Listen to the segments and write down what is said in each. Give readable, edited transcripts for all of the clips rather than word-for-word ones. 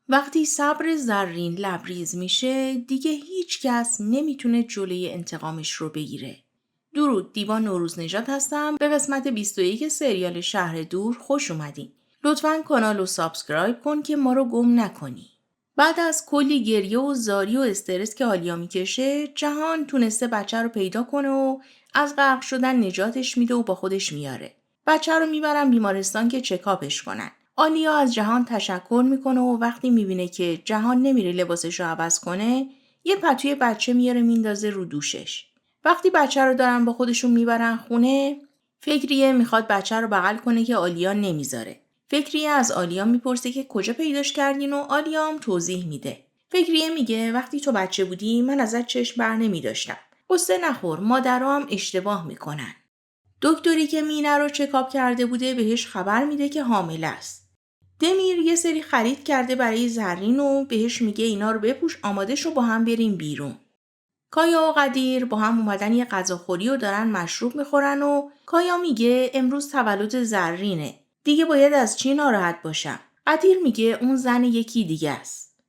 وقتی صبر زرین لبریز میشه دیگه هیچ کس نمیتونه جلوی انتقامش رو بگیره. درود، دیوان نوروز نژاد هستم. به قسمت 21 سریال شهر دور خوش اومدین. لطفاً کانال رو سابسکرایب کن که ما رو گم نکنی. بعد از کلی گریه و زاری و استرس که آلیا میکشه، جهان تونسته بچه رو پیدا کنه و از غرق شدن نجاتش میده و با خودش میاره. بچه رو میبرن بیمارستان که چکاپش کنن. آلیا از جهان تشکر میکنه و وقتی میبینه که جهان نمیره لباسش رو عوض کنه، یه پتوی بچه میاره میندازه رو دوشش. وقتی بچه رو دارن با خودشون میبرن خونه، فکریه میخواد بچه رو بغل کنه که آلیا نمیذاره. فکریه از آلیا میپرسه که کجا پیداش کردین و آلیا هم توضیح میده. فکریه میگه وقتی تو بچه بودی من ازت چشم بر نمیداشتم. قصه نخور، مادرها هم اشتباه میکنن. دکتری که مینه رو چکاپ کرده بوده بهش خبر میده که حامله است. دمیر یه سری خرید کرده برای زرین و بهش میگه اینا رو بپوش، آماده شو با هم بریم بیرون. کایا و قدیر با هم اومدن یه غذاخوری و دارن مشروب میخورن و کایا میگه امروز تولد زرینه. دیگه باید از چی ناراحت باشم؟ قدیر میگه اون زن یکی دیگه است.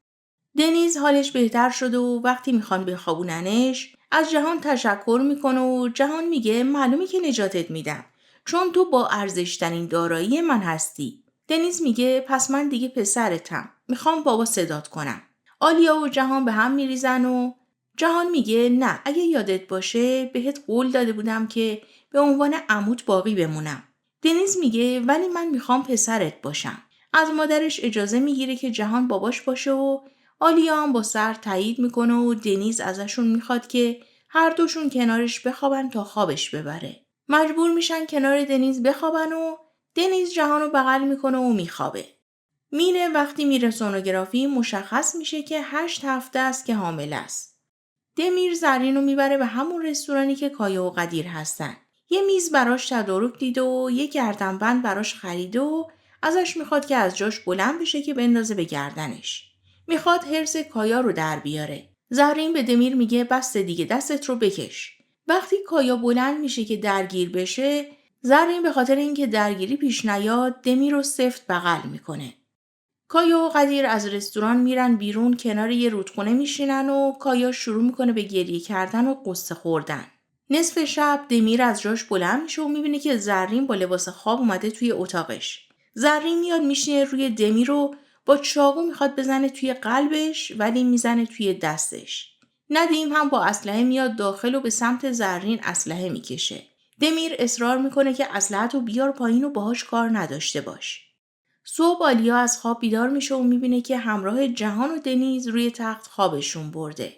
دنیز حالش بهتر شده و وقتی میخوان بخوابوننش از جهان تشکر میکنه و جهان میگه معلومه که نجاتت میدم چون تو با ارزشترین دارایی من هستی. دنیز میگه پس من دیگه پسرتم، میخوام بابا صدات کنم. آلیا و جهان به هم میریزن و جهان میگه نه، اگه یادت باشه بهت قول داده بودم که به عنوان عموت باقی بمونم. دنیز میگه ولی من میخوام پسرت باشم. از مادرش اجازه میگیره که جهان باباش باشه و آلیا هم با سر تایید میکنه و دنیز ازشون میخواد که هر دوشون کنارش بخوابن تا خوابش ببره. مجبور میشن کنار دنیز بخوابن و دنیز جهان رو بغل میکنه و میخوابه. مینه وقتی میره سونوگرافی مشخص میشه که 8 هفته است که حامله است. دمیر زرین رو میبره به همون رستورانی که کایا و قدیر هستن. یه میز براش تدارک دیده و یه گردنبند براش خریده و ازش میخواد که از جاش بلند بشه که بندازه به گردنش. میخواد حرص کایا رو در بیاره. زرین به دمیر میگه بس دیگه، دستت رو بکش. وقتی کایا بلند میشه که درگیر بشه، زرین به خاطر اینکه درگیری پیش نیاد دمیر رو سفت بغل میکنه. کایا و قدیر از رستوران میرن بیرون، کنار یه رودخونه میشینن و کایا شروع میکنه به گریه کردن و قصه خوردن. نصف شب دمیر از جاش بلند میشه و میبینه که زرین با لباس خواب اومده توی اتاقش. زرین میاد میشینه روی دمیر و با چاقو میخواد بزنه توی قلبش ولی میزنه توی دستش. ندیم هم با اسلحه میاد داخل و به سمت زرین اسلحه میکشه. دمیر اصرار میکنه که اسلحه‌تو بیار پایین و باهاش کار نداشته باش. صبح آلیا از خواب بیدار میشه و میبینه که همراه جهان و دنیز روی تخت خوابشون برده.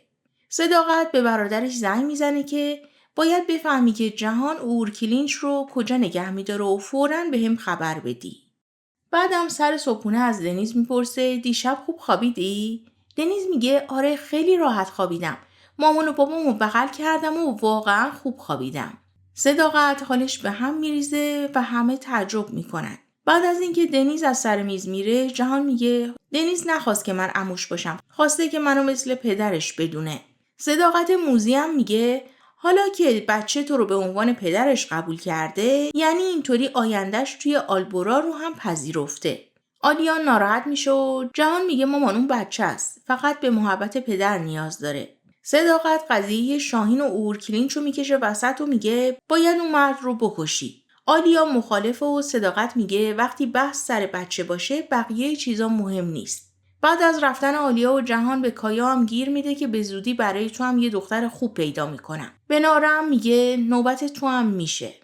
صداقت به برادرش زنگ میزنه که باید بفهمی که جهان اورکلینچ رو کجا نگه میداره و فوراً به هم خبر بدی. بعدم سر صبحونه از دنیز میپرسه دیشب خوب خوابیدی؟ دنیز میگه آره خیلی راحت خوابیدم. مامان و بابامو بغل کردم و واقعا خوب خوابیدم. صداقت حالش به هم میریزه و همه تعجب میکنن. بعد از اینکه دنیز از سر میز میره جهان میگه دنیز نخواست که من عموش باشم، خواسته که منو مثل پدرش بدونه. صداقت موذی هم میگه حالا که بچه تو رو به عنوان پدرش قبول کرده یعنی اینطوری آیندهش توی آلبورا رو هم پذیرفته. آلیا ناراحت میشه و جهان میگه مامان اون بچه است، فقط به محبت پدر نیاز داره. صداقت قضیه شاهین و اورکلینچ رو میکشه وسط و میگه باید اون مرد رو بکشی. آلیا مخالفه و صداقت میگه وقتی بحث سر بچه باشه بقیه چیزا مهم نیست. بعد از رفتن آلیا و جهان به کایا هم گیر میده که به زودی برای تو هم یه دختر خوب پیدا میکنم. به نارم میگه نوبت تو هم میشه.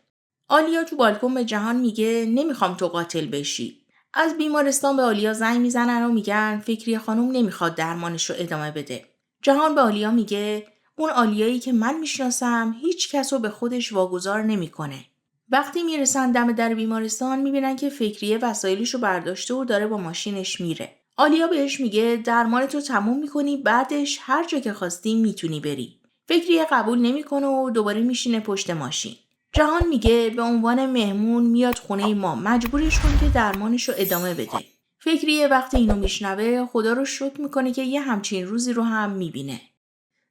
آلیا تو بالکن به جهان میگه نمیخوام تو قاتل بشی. از بیمارستان به آلیا زنگ میزنن و میگن فکری خانم نمیخواد درمانش رو ادامه بده. جهان به آلیا میگه اون آلیایی که من میشناسم هیچ کس رو به خودش واگذار نمیکنه. وقتی میرسن دم در بیمارستان میبینن که فکریه وسایلشو برداشته و داره با ماشینش میره. آلیا بهش میگه درمانتو تموم میکنی بعدش هر جا که خواستی میتونی بری. فکریه قبول نمیکنه و دوباره میشینه پشت ماشین. جهان میگه به عنوان مهمون میاد خونه ما، مجبورش کن که درمانشو ادامه بده. فکریه وقتی اینو میشنوه خدا رو شکر میکنه که یه همچین روزی رو هم میبینه.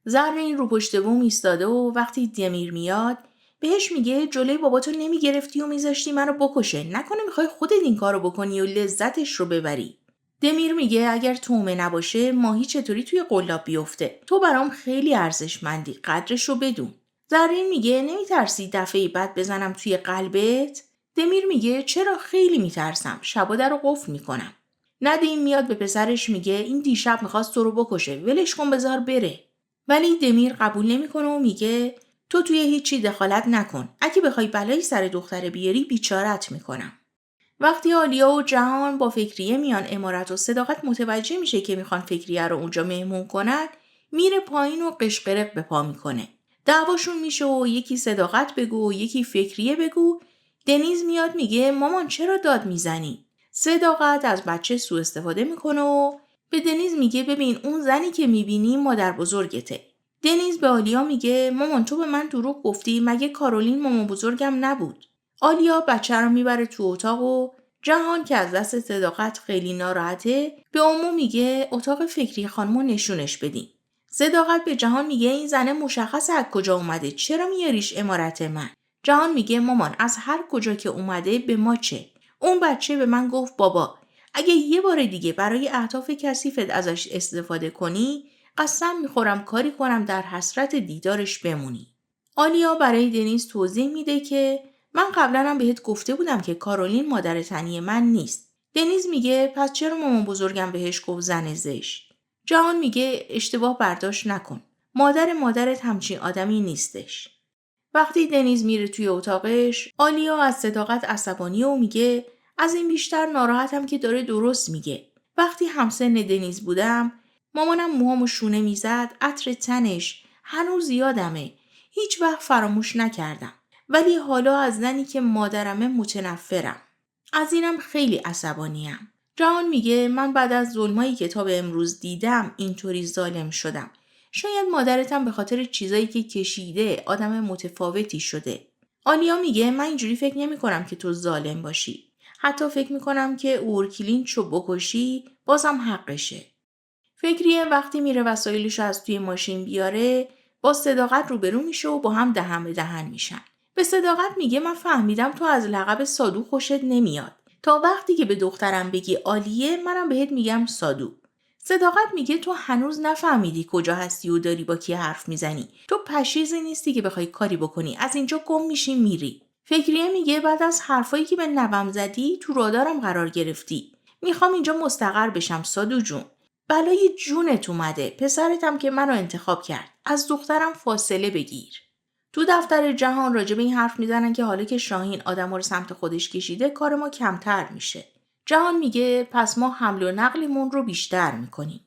زرین رو پشت بوم ایستاده و وقتی دمیر میاد بهش میگه جلوی باباتو نمیگرفتی و میذاشتی منو بکشه، نکنه میخوای خودت این کارو بکنی و لذتش رو ببری. دمیر میگه اگر تومه نباشه ماهی چطوری توی قلاب بیفته؟ تو برام خیلی ارزشمندی، قدرش رو بدون. زرین میگه نمیترسی دفعه بعد بزنم توی قلبت؟ دمیر میگه چرا خیلی میترسم، شبا در رو قفل میکنم. ندیم میاد به پسرش میگه این دیشب میخواست تو رو بکشه، ولش کن بذار بره. ولی دمیر قبول نمیکنه و میگه تو توی هیچی دخالت نکن، اگه بخوای بلایی سر دختر بیاری بیچارت میکنم. وقتی آلیا و جهان با فکریه میان عمارت و صداقت متوجه میشه که میخوان فکریه رو اونجا مهمون کنن، میره پایین و قشقرق به پا میکنه. دعواشون میشه و یکی صداقت بگو و یکی فکریه بگو. دنیز میاد میگه مامان چرا داد میزنی؟ صداقت از بچه سوء استفاده میکنه و به دنیز میگه ببین اون زنی که میبینی مادر بزرگته. دنیز به آلیا میگه مامان تو به من دروغ گفتی، مگه کارولین مامان بزرگم نبود؟ آلیا بچه رو میبره تو اتاق و جهان که از دست صداقت خیلی ناراحته به عمو میگه اتاق فکری خانمو نشونش بدین. صداقت به جهان میگه این زنه مشخصه از کجا اومده، چرا میاریش عمارت من؟ جهان میگه مامان از هر کجا که اومده به ما چه؟ اون بچه به من گفت بابا اگه یه بار دیگه برای اهداف کثیفت ازش استفاده کنی قسم میخورم کاری کنم در حسرت دیدارش بمونی. آلیا برای دنیز توضیح میده که من قبلا هم بهت گفته بودم که کارولین مادر تنی من نیست. دنیز میگه پس چرا مامان بزرگم بهش گفت زن زشت؟ جهان میگه اشتباه برداشت نکن. مادرت همچین آدمی نیستش. وقتی دنیز میره توی اتاقش، آلیا از صداقت عصبانی و میگه از این بیشتر ناراحتم که داره درست میگه. وقتی همسن دنیز بودم، مامانم موهامو شونه میزد، عطر تنش هنوز یادمه. هیچ وقت فراموش نکردم. ولی حالا از زنی که مادرمه متنفرم. از اینم خیلی عصبانیم. جهان میگه من بعد از ظلمایی که تا به امروز دیدم اینطوری ظالم شدم. شاید مادرتم به خاطر چیزایی که کشیده آدم متفاوتی شده. آلیا میگه من اینجوری فکر نمی کنم که تو ظالم باشی. حتی فکر می کنم که اورکلین چو بکشی بازم حقشه. فکریه وقتی میره وسایلشو از توی ماشین بیاره با صداقت روبرو میشه و با هم دهن به دهن میشن. به صداقت میگه من فهمیدم تو از لقب سادو خوشت نمیاد. تا وقتی که به دخترم بگی عالیه منم بهت میگم سادو. صداقت میگه تو هنوز نفهمیدی کجا هستی و داری با کی حرف میزنی. تو پشیزی نیستی که بخوای کاری بکنی. از اینجا گم میشی میری. فکریه میگه بعد از حرفایی که به نوام زدی تو رادارم قرار گرفتی. میخوام اینجا مستقر بشم سادو جون. بلای جونت اومده. پسرتم که منو انتخاب کرد. از دخترم فاصله بگیر. تو دفتر جهان راجع به این حرف میزنن که حالا که شاهین آدم‌ها رو سمت خودش کشیده کار ما کمتر میشه. جهان میگه پس ما حمل و نقلمون رو بیشتر میکنیم.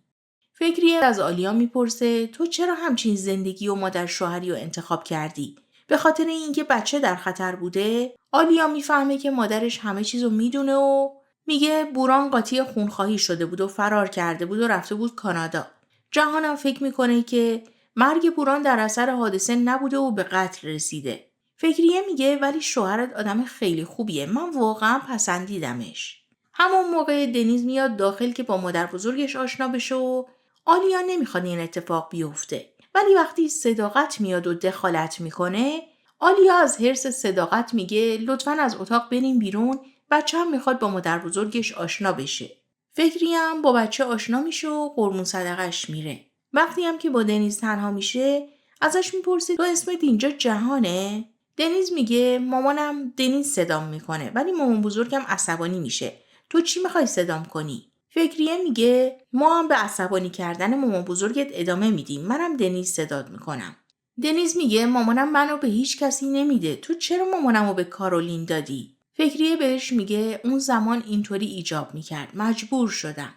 فکریه از آلیا میپرسه تو چرا همچین زندگی و مادر شوهری رو انتخاب کردی؟ به خاطر اینکه بچه در خطر بوده؟ آلیا میفهمه که مادرش همه چیزو میدونه و میگه بوران قاطی خونخواهی شده بود و فرار کرده بود و رفته بود کانادا. جهانم فکر میکنه که مرگ بوران در اثر حادثه نبوده و به قتل رسیده. فکریه میگه ولی شوهرت آدم خیلی خوبیه. من واقعا پسندیدمش. همون موقع دنیز میاد داخل که با مادر بزرگش آشنا بشه و آلیا نمیخواد این اتفاق بیفته. ولی وقتی صداقت میاد و دخالت میکنه، آلیا از حرص صداقت میگه لطفاً از اتاق بریم بیرون، بچه هم میخواد با مادر بزرگش آشنا بشه. فکری هم با بچه آشنا میشه و قربون صدقش میره. وقتی هم که با دنیز تنها میشه، ازش میپرسه تو اسمت اینجا جهانه؟ دنیز میگه مامانم دنیز صدام میکنه ولی مامان بزرگم عصبانی میشه. تو چی میخوای صدام کنی؟ فکریه میگه ما هم به عصبانی کردن مامان بزرگت ادامه میدیم. منم دنیز صدات میکنم. دنیز میگه مامانم منو به هیچ کسی نمیده. تو چرا مامانمو به کارولین دادی؟ فکریه بهش میگه اون زمان اینطوری ایجاب میکرد. مجبور شدم.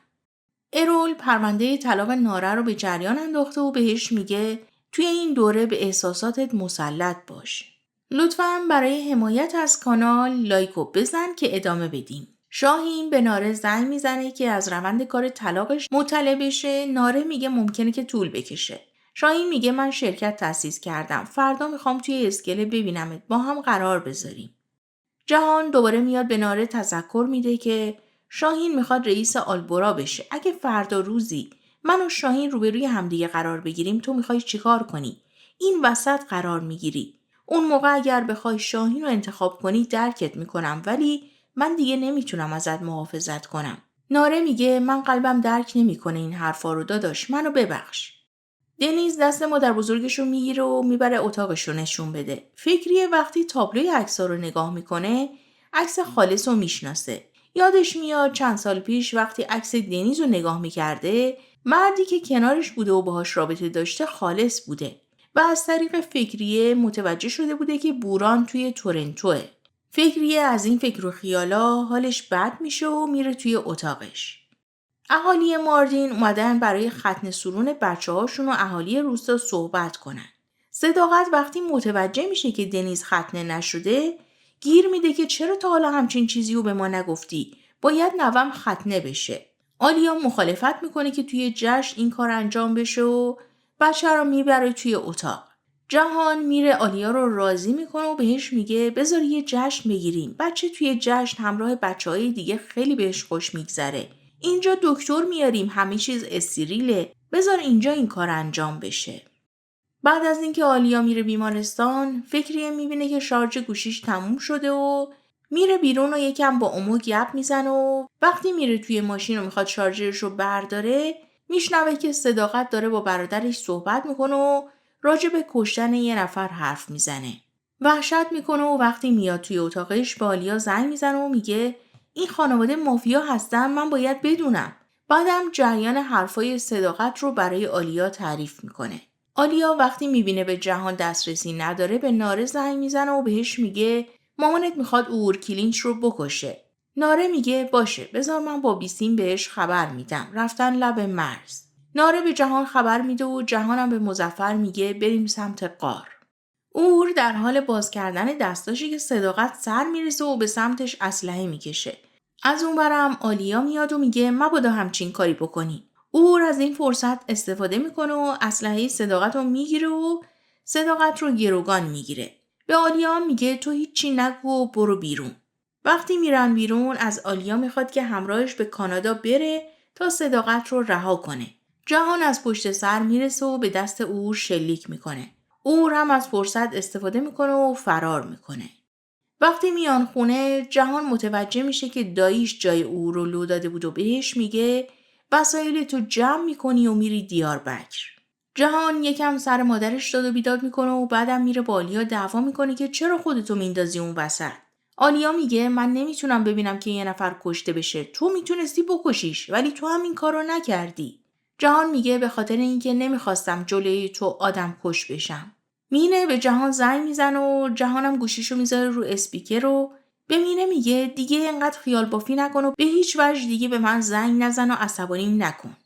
ارول پرونده طلاق ناره رو به جریان انداخته و بهش میگه توی این دوره به احساساتت مسلط باش. لطفاً برای حمایت از کانال لایکو بزن که ادامه بدیم. شاهین به ناره زنگ میزنه که از روند کار طلاقش مطلع بشه. ناره میگه ممکنه که طول بکشه. شاهین میگه من شرکت تأسیس کردم. فردا میخوام توی اسکله ببینمت. با هم قرار بذاریم. جهان دوباره میاد به ناره تذکر میده که شاهین میخواد رئیس آلبورا بشه. اگه فردا روزی من و شاهین روبروی همدیگه قرار بگیریم تو میخوای چیکار کنی؟ این وسط قرار میگیری. اون موقع اگر بخوای شاهین رو انتخاب کنی درکت میکنم ولی من دیگه نمیتونم ازت محافظت کنم. ناره میگه من قلبم درک نمیکنه این حرفا رو داداش، منو ببخش. دنیز دست مادر بزرگش رو میگیره و میبره اتاقش رو نشون بده. فکریه وقتی تابلوی عکس‌ها رو نگاه میکنه، عکس خالص رو میشناسه. یادش میاد چند سال پیش وقتی عکس دنیز رو نگاه میکرده، مردی که کنارش بوده و باهاش رابطه داشته خالص بوده و از طریق فکریه متوجه شده بوده که بوران توی تورنتوه. فکریه از این فکر و خیالا حالش بد میشه و میره توی اتاقش. اهالی ماردین اومدن برای ختنه سورون بچه هاشون و اهالی روستا صحبت کنن. صداقت وقتی متوجه میشه که دنیز ختنه نشده، گیر میده که چرا تا حالا همچین چیزی رو به ما نگفتی؟ باید نوام ختنه بشه. آلیا مخالفت میکنه که توی جشن این کار انجام بشه و بچه رو میبره توی اتاق. جهان میره آلیا رو راضی میکنه و بهش میگه بذار یه جشن بگیریم. بچه توی جشن همراه بچه‌های دیگه خیلی بهش خوش میگذره. اینجا دکتر میاریم، همه چیز استریله. بذار اینجا این کار انجام بشه. بعد از اینکه آلیا میره بیمارستان، فکریه میبینه که شارژ گوشیش تموم شده و میره بیرون و یکم با امو گپ میزنه و وقتی میره توی ماشین و میخواد شارژرش رو برداره، میشنوه که صداقت داره با برادرش صحبت میکنه و راجع به کشتن یه نفر حرف میزنه. وحشت میکنه و وقتی میاد توی اتاقش با آلیا زنگ میزنه و میگه این خانواده مافیا هستن، من باید بدونم. بعدم جریان حرفای صداقت رو برای آلیا تعریف میکنه. آلیا وقتی میبینه به جهان دسترسی نداره به ناره زنگ میزنه و بهش میگه مامانت میخواد اورکیلینچ رو بکشه. ناره میگه باشه، بذار من با بیسیم بهش خبر میدم. رفتن لب مرز. ناره به جهان خبر میده و جهانم به مظفر میگه بریم سمت غار. اور در حال باز کردن دستاشی که صداقت سر میرسه و به سمتش اسلحه میکشه. از اونورم آلیا میاد و میگه مبادا همچین کاری بکنی. اور از این فرصت استفاده میکنه و اسلحه صداقت رو میگیره و صداقت رو گروگان میگیره. به آلیا میگه تو هیچی نگو و برو بیرون. وقتی میرن بیرون از آلیا میخواد که همراهش به کانادا بره تا صداقت رو رها کنه. جهان از پشت سر میرسه و به دست اور شلیک میکنه. اور هم از فرصت استفاده میکنه و فرار میکنه. وقتی میان خونه جهان متوجه میشه که داییش جای او رو لو داده بود و بهش میگه وسایل تو جمع میکنی و میری دیاربکر. جهان یکم سر مادرش داد و بیداد میکنه و بعدم میره با آلیا دعوا میکنه که چرا خودتو میندازی اون وسط. آلیا میگه من نمیتونم ببینم که یه نفر کشته بشه. تو میتونستی بکشیش ولی تو هم این کارو نکردی. جهان میگه به خاطر اینکه نمیخواستم جلوی تو آدم کش بشم. مینه به جهان زنگ میزنه و جهانم گوشیشو میذاره رو اسپیکر و به مینه میگه دیگه اینقدر خیال بافی نکن و به هیچ وجه دیگه به من زنگ نزن و عصبانیم نکن.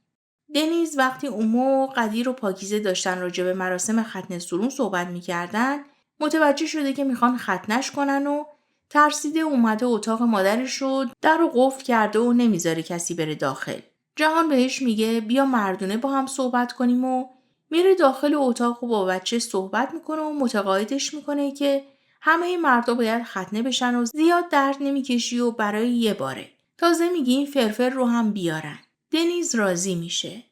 دنیز وقتی اومو و قدیر و پاکیزه داشتن راجع به مراسم ختنه سورون صحبت میکردن متوجه شده که میخوان ختنش کنن و ترسیده اومده اتاق مادرش رو در رو قفل کرده و نمیذاره کسی بره داخل. جهان بهش میگه بیا مردونه با هم صحبت کنیم و میره داخل اتاق و با بچه صحبت میکنه و متقاعدش میکنه که همه مردا باید ختنه بشن و زیاد درد نمیکشی و برای یه باره. تازه میگه این فرفر رو هم بیارن. دنیز راضی میشه.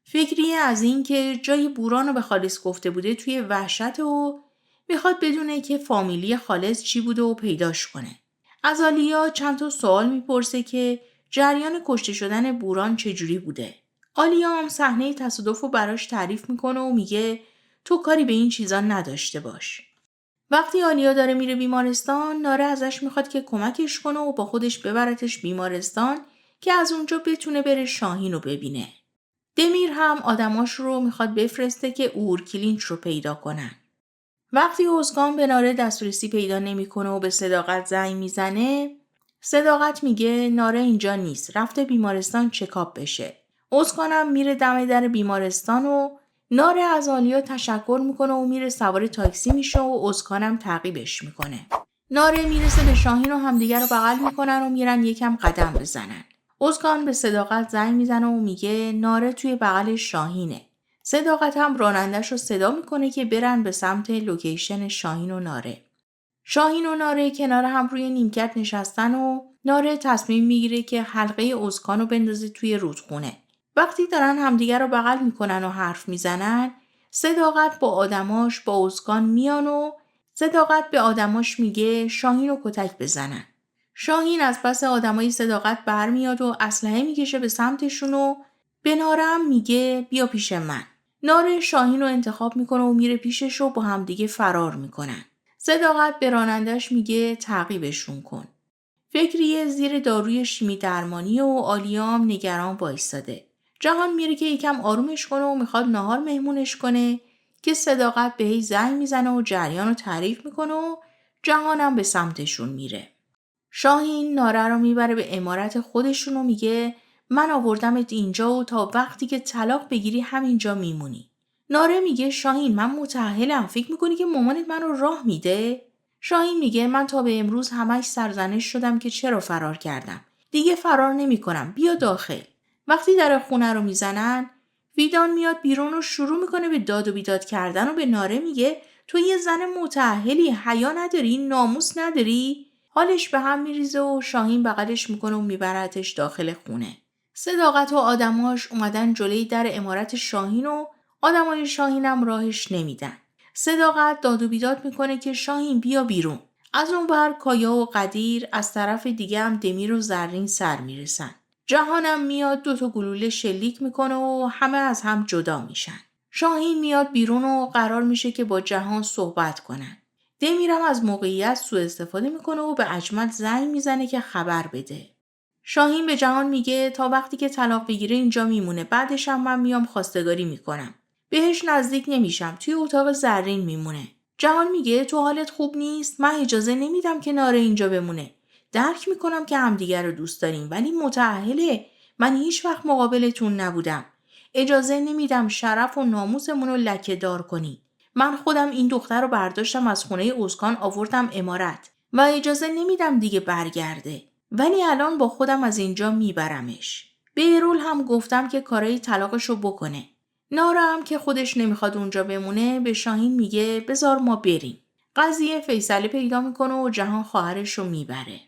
فکریه از این که جای بوران رو به خالص گفته بوده توی وحشت و میخواد بدونه که فامیلی خالص چی بوده و پیداش کنه. از آلیا چند تا سوال میپرسه که جریان کشته شدن بوران چجوری بوده. آلیا هم صحنه تصادف رو براش تعریف میکنه و میگه تو کاری به این چیزا نداشته باش. وقتی آلیا داره میره بیمارستان، ناره ازش میخواد که کمکش کنه و با خودش ببرتش بیمارستان که از اونجا بتونه بره شاهین رو ببینه. دمیر هم آدماش رو میخواد بفرسته که اورکیلینچ رو پیدا کنن. وقتی اوزگان به ناره دسترسی پیدا نمیکنه و به صداقت زنگ میزنه، صداقت میگه ناره اینجا نیست، رفته بیمارستان چکاپ بشه. اوزگانم میره دم در بیمارستان و ناره از آلیا تشکر میکنه و میره سوار تاکسی میشه و اوزگانم تعقیبش میکنه. ناره میرسه به شاهین و همدیگر رو بغل میکنن و میرن یکم قدم بزنن. اوزگان به صداقت زنگ میزنه و میگه ناره توی بغل شاهینه. صداقت هم رانندش رو صدا میکنه که برن به سمت لوکیشن شاهین و ناره. شاهین و ناره کنار هم روی نیمکت نشستن و ناره تصمیم میگیره که حلقه اوزگان رو بندازه توی رودخونه. وقتی دارن همدیگر رو بغل میکنن و حرف میزنن، صداقت با آدماش با اوزگان میان و صداقت به آدماش میگه شاهین رو کتک بزنن. شاهین از پس آدمای صداقت برمیاد و اسلحه میکشه به سمتشون و به ناره هم میگه بیا پیش من. ناره شاهین رو انتخاب میکنه و میره پیشش و با هم دیگه فرار میکنن. صداقت به رانندش میگه تعقیبشون کن. فکریه زیر داروی شیمی درمانی و آلیام نگران وایساده. جهان میره که یکم آرومش کنه و میخواد نهار مهمونش کنه که صداقت بهش زنگ میزنه و جریان رو تعریف میکنه و جهانم به سمتشون میره. شاهین ناره رو میبره به عمارت خودشون و میگه من آوردمت اینجا و تا وقتی که طلاق بگیری همینجا میمونی. ناره میگه شاهین من متأهلم، فکر میکنی که مامانت منو راه میده؟ شاهین میگه من تا به امروز همش سرزنش شدم که چرا فرار کردم. دیگه فرار نمیکنم، بیا داخل. وقتی در خونه رو میزنن ویدان میاد بیرون و شروع میکنه به داد و بیداد کردن و به ناره میگه تو یه زن متأهلی، حیا نداری، ناموس نداری؟ حالش به هم میریزه و شاهین بغلش میکنه و میبرتش داخل خونه. صداقت و آدماش اومدن جلوی در عمارت شاهین و آدمای شاهینم راهش نمیدن. صداقت داد و بیداد میکنه که شاهین بیا بیرون. از اون ور کایا و قدیر، از طرف دیگه هم دمیر و زرین سر میرسن. جهانم میاد 2 گلوله شلیک میکنه و همه از هم جدا میشن. شاهین میاد بیرون و قرار میشه که با جهان صحبت کنن. دمیرم از موقعیت سوء استفاده میکنه و به اجمل زنگ میزنه که خبر بده. شاهین به جهان میگه تا وقتی که طلاق بگیره اینجا میمونه، بعدش هم من میام خواستگاری میکنم. بهش نزدیک نمیشم، توی اتاق زرین میمونه. جهان میگه تو حالت خوب نیست، من اجازه نمیدم که ناره اینجا بمونه. درک میکنم که همدیگر رو دوست داریم ولی متأهله. من هیچ وقت مقابلتون نبودم. اجازه نمیدم شرف و ناموسمون رو لکه‌دار کنی. من خودم این دختر رو برداشتم از خونه اسکان آوردم عمارت و اجازه نمیدم دیگه برگرده. ولی الان با خودم از اینجا میبرمش. به ایرول هم گفتم که کارای طلاقشو بکنه. ناره هم که خودش نمیخواد اونجا بمونه به شاهین میگه بذار ما بریم. قضیه فیصله پیدا میکنه و جهان خواهرش رو میبره.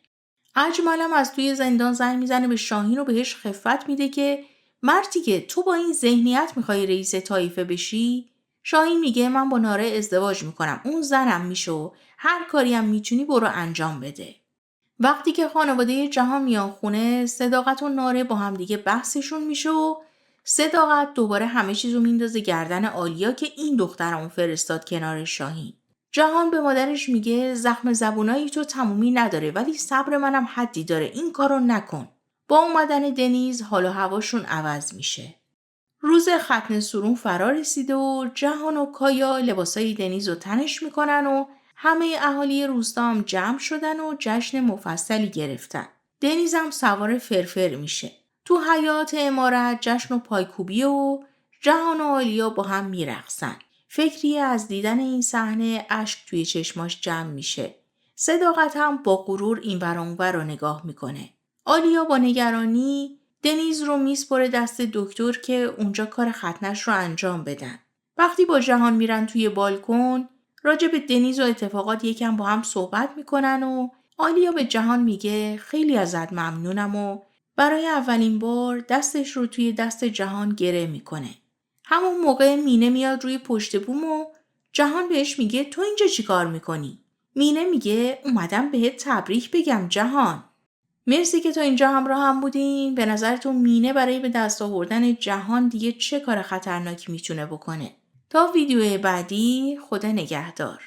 اجملم از توی زندان زنگ میزنه به شاهین و بهش خفت میده که مرتیکه تو با این ذهنیت میخوای رئیس طایفه بشی؟ شاهین میگه من با ناره ازدواج میکنم، اون زنم میشه و هر کاری هم میتونی برو انجام بده. وقتی که خانواده جهان میان خونه، صداقت و ناره با هم دیگه بحثشون میشه و صداقت دوباره همه چیزو میندازه گردن آلیا که این دخترمون فرستاد کنار شاهین. جهان به مادرش میگه زخم زبونایی تو تمومی نداره ولی صبر منم حدی داره، این کارو نکن. با اومدن دنیز حال و هواشون عوض میشه. روز ختنه سرون فرا رسیده و جهان و کایا لباسای دنیز رو تنش میکنن و همه اهالی روستا هم جمع شدن و جشن مفصلی گرفتن. دنیز هم سوار فرفر میشه. تو حیاط عمارت جشن و پایکوبی و جهان و آلیا با هم میرقصن. فکری از دیدن این صحنه اشک توی چشماش جمع میشه. صداقت هم با غرور این ور اون ور رو نگاه میکنه. آلیا با نگرانی دنیز رو میسپره دست دکتر که اونجا کار ختنش رو انجام بدن. وقتی با جهان میرن توی بالکن راجع به دنیز و اتفاقات یکم با هم صحبت میکنن و آلیا به جهان میگه خیلی ازت ممنونم و برای اولین بار دستش رو توی دست جهان گره میکنه. همون موقع مینه میاد روی پشت بوم و جهان بهش میگه تو اینجا چی کار میکنی؟ مینه میگه اومدم بهت تبریک بگم جهان. مرسی که تا اینجا همراه هم بودین. به نظرتون مینه برای به دست آوردن جهان دیگه چه کار خطرناکی میتونه بکنه؟ تا ویدیو بعدی، خدا نگهدار.